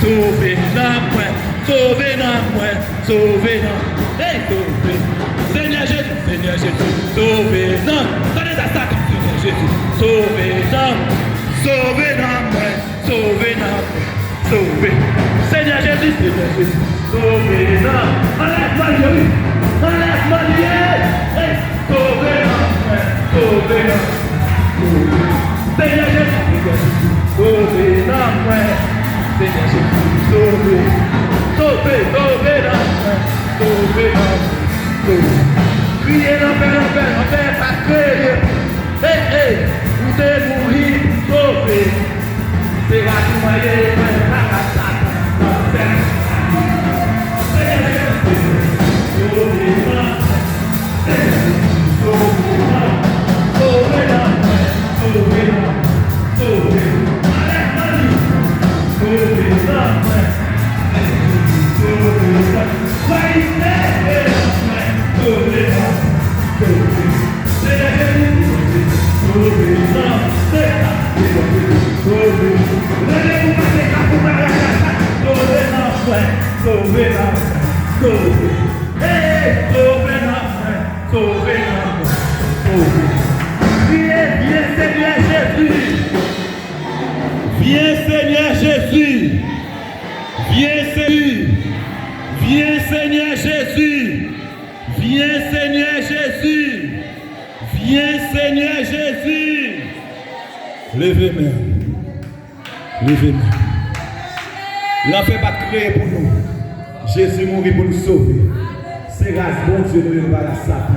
Sauvé dans moi, sauvé dans moi, sauvé dans moi. Hey, sauvé. Seigneur Jésus, Seigneur Jésus, sauvé dans moi. Donnez ta sac, Seigneur Jésus, sauvé dans moi, sauvé dans moi, sauvé dans moi, sauvé. Seigneur Jésus, Seigneur Jésus, sauvé dans moi. Enlève-moi Jésus, enlève-moi Dieu. Hey, sauvé dans moi, sauvé dans moi. Seigneur Jésus, sauvé dans moi. Seigneur Jésus, sauvé, sauvé, sauvé dans moi, sauvé dans moi, sauvé. Criez l'enfer, pas crier. Hey, hey, vous êtes mourir, sauvé. C'est la moyenne, la cassette, Seigneur Jésus, sauvé dans moi, sauvé dans moi, sauvé dans moi, sauvé. Viens Seigneur Jésus, viens Jésus, viens Seigneur Jésus, viens Seigneur Jésus, viens Seigneur Jésus. Levez-moi, levez-moi. L'enfer pas créé pour nous. Jésus mourit pour nous sauver. C'est grâce bon Dieu nous par la sape.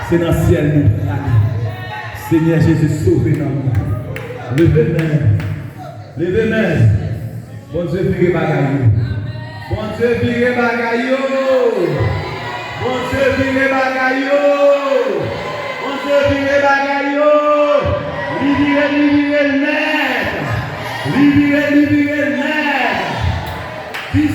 C'est dans le ciel nous aller. Seigneur Jésus sauvé dans nous. Levez-moi. Levez-moi. Bon Dieu vire bagaille. Bon Dieu vire bagaille. Bon Dieu vire bagaille. Bon Dieu vire bagaille. Libérez le maître. Libérez le maître.